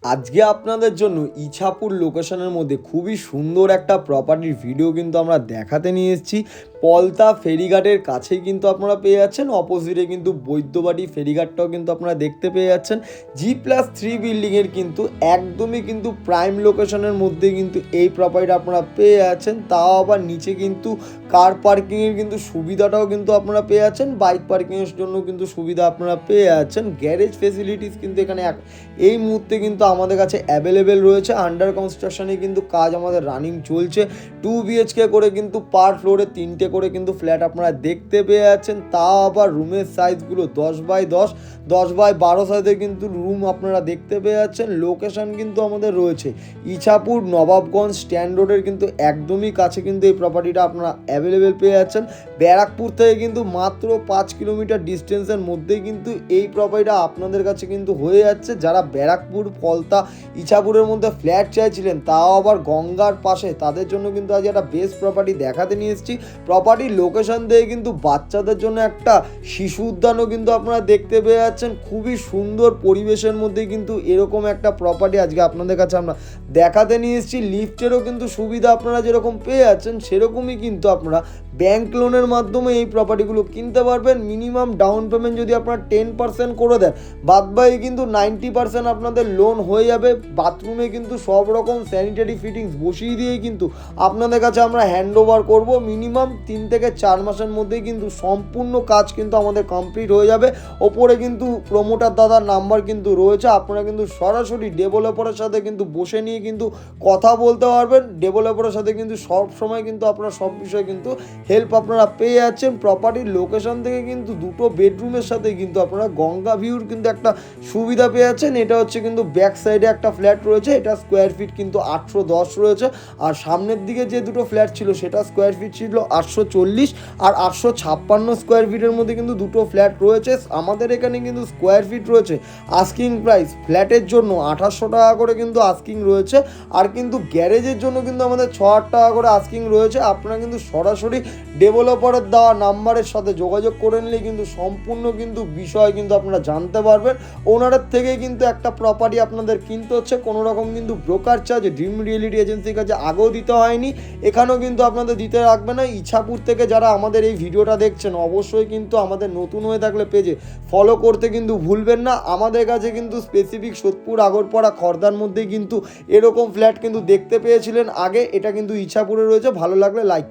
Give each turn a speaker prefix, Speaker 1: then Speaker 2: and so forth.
Speaker 1: আজকে আপনাদের জন্য ইছাপুর লোকেশনের মধ্যে খুবই সুন্দর একটা প্রপার্টির ভিডিও কিন্তু আমরা দেখাতে নিয়ে এসেছি। পলতা ফেরিঘাটের কাছেই কিন্তু আপনারা পেয়ে যাচ্ছেন, অপোজিটে কিন্তু বৈদ্যবাড়ি ফেরিঘাটটাও কিন্তু আপনারা দেখতে পেয়ে যাচ্ছেন। G+3 বিল্ডিংয়ের কিন্তু একদমই কিন্তু প্রাইম লোকেশনের মধ্যে কিন্তু এই প্রপার্টিটা আপনারা পেয়ে যাচ্ছেন। তাও আবার নিচে কিন্তু কার পার্কিংয়ের কিন্তু সুবিধাটাও কিন্তু আপনারা পেয়ে যাচ্ছেন, বাইক পার্কিংয়ের জন্য কিন্তু সুবিধা আপনারা পেয়ে যাচ্ছেন। গ্যারেজ ফেসিলিটিস কিন্তু এখানে এই মুহূর্তে কিন্তু আমাদের কাছে অ্যাভেলেবেল রয়েছে। আন্ডার কনস্ট্রাকশনে কিন্তু কাজ আমাদের রানিং চলছে। 2 BHK করে কিন্তু পার ফ্লোরে 3টে করে কিন্তু ফ্ল্যাট আপনারা দেখতে পেয়ে যাচ্ছেন। তাও আবার রুমের সাইজগুলো 10x10, 10x12 সাইজের কিন্তু রুম আপনারা দেখতে পেয়ে যাচ্ছেন। লোকেশন কিন্তু আমাদের রয়েছে ইছাপুর নবাবগঞ্জ স্ট্যান্ড রোডের কিন্তু একদমই কাছে কিন্তু এই প্রপার্টিটা আপনারা অ্যাভেলেবেল পেয়ে যাচ্ছেন। ব্যারাকপুর থেকে কিন্তু মাত্র 5 কিলোমিটার ডিস্টেন্সের মধ্যেই কিন্তু এই প্রপার্টিটা আপনাদের কাছে কিন্তু হয়ে যাচ্ছে। যারা ব্যারাকপুর, পলতা, ইছাপুরের মধ্যে ফ্ল্যাট চাইছিলেন, তাও আবার গঙ্গার পাশে, তাদের জন্য কিন্তু আজ একটা বেস্ট প্রপার্টি দেখাতে নিয়ে এসেছি। প্রপার্টির লোকেশন দিয়ে কিন্তু বাচ্চাদের জন্য একটা শিশু উদ্যানও কিন্তু আপনারা দেখতে পেয়ে যাচ্ছেন। খুবই সুন্দর পরিবেশের মধ্যে কিন্তু এরকম একটা প্রপার্টি আজকে আপনাদের কাছে আমরা দেখাতে নিয়ে এসেছি। লিফটেরও কিন্তু সুবিধা আপনারা যেরকম পেয়ে যাচ্ছেন, সেরকমই কিন্তু আপনারা ব্যাংক লোনের মাধ্যমে এই প্রপার্টিগুলো কিনতে পারবেন। মিনিমাম ডাউন পেমেন্ট যদি আপনারা 10% করে দেন, বাদবাকি কিন্তু 90% আপনাদের লোন হয়ে যাবে। বাথরুমে কিন্তু সব রকম স্যানিটারি ফিটিংস বসিয়ে দিয়েই কিন্তু আপনাদের কাছে আমরা হ্যান্ড ওভার করবো। মিনিমাম 3 থেকে 4 মাসের মধ্যেই কিন্তু সম্পূর্ণ কাজ কিন্তু আমাদের কমপ্লিট হয়ে যাবে। ওপরে কিন্তু প্রমোটার দাদার নাম্বার কিন্তু রয়েছে, আপনারা কিন্তু সরাসরি ডেভেলপারের সাথে কিন্তু বসে নিয়ে কিন্তু কথা বলতে পারবেন। ডেভেলপারের সাথে কিন্তু সব সময় কিন্তু আপনারা সব বিষয়ে কিন্তু হেল্প আপনারা পেয়ে যাচ্ছেন। প্রপার্টির লোকেশন থেকে কিন্তু 2টো বেডরুমের সাথে কিন্তু আপনারা গঙ্গা ভিউর কিন্তু একটা সুবিধা পেয়ে যাচ্ছেন। এটা হচ্ছে কিন্তু ব্যাক সাইডে একটা ফ্ল্যাট রয়েছে, এটা স্কোয়ার ফিট কিন্তু 810 রয়েছে। আর সামনের দিকে যে দুটো ফ্ল্যাট ছিল সেটা স্কোয়ার ফিট ছিল 840 আর 856 স্কোয়ার ফিটের মধ্যে কিন্তু দুটো ফ্ল্যাট রয়েছে। আমাদের এখানে কিন্তু স্কোয়ার ফিট রয়েছে আস্কিং প্রাইস ফ্ল্যাটের জন্য 2800 টাকা করে কিন্তু আস্কিং রয়েছে। আর কিন্তু গ্যারেজের জন্য কিন্তু আমাদের 6000 টাকা করে আস্কিং রয়েছে। আপনারা কিন্তু সরাসরি ডেভেলপারের দেওয়া নাম্বারের সাথে যোগাযোগ করে নিলে কিন্তু সম্পূর্ণ কিন্তু বিষয় কিন্তু আপনারা জানতে পারবেন। ওনারের থেকে কিন্তু একটা প্রপার্টি আপনাদের কিনতে হচ্ছে, কোনো রকম কিন্তু ব্রোকার চার্জ ড্রিম রিয়েলিটি এজেন্সির কাছে আগেও দিতে হয়নি, এখানেও কিন্তু আপনাদের দিতে রাখবে না। ইছাপুর থেকে যারা আমাদের এই ভিডিওটা দেখছেন, অবশ্যই কিন্তু আমাদের নতুন হয়ে থাকলে পেজে ফলো করতে কিন্তু ভুলবেন না। আমাদের কাছে কিন্তু স্পেসিফিক সোদপুর, আগরপাড়া, খড়দার মধ্যেই কিন্তু এরকম ফ্ল্যাট কিন্তু দেখতে পেয়েছিলেন আগে। এটা কিন্তু ইছাপুরে রয়েছে। ভালো লাগলে লাইক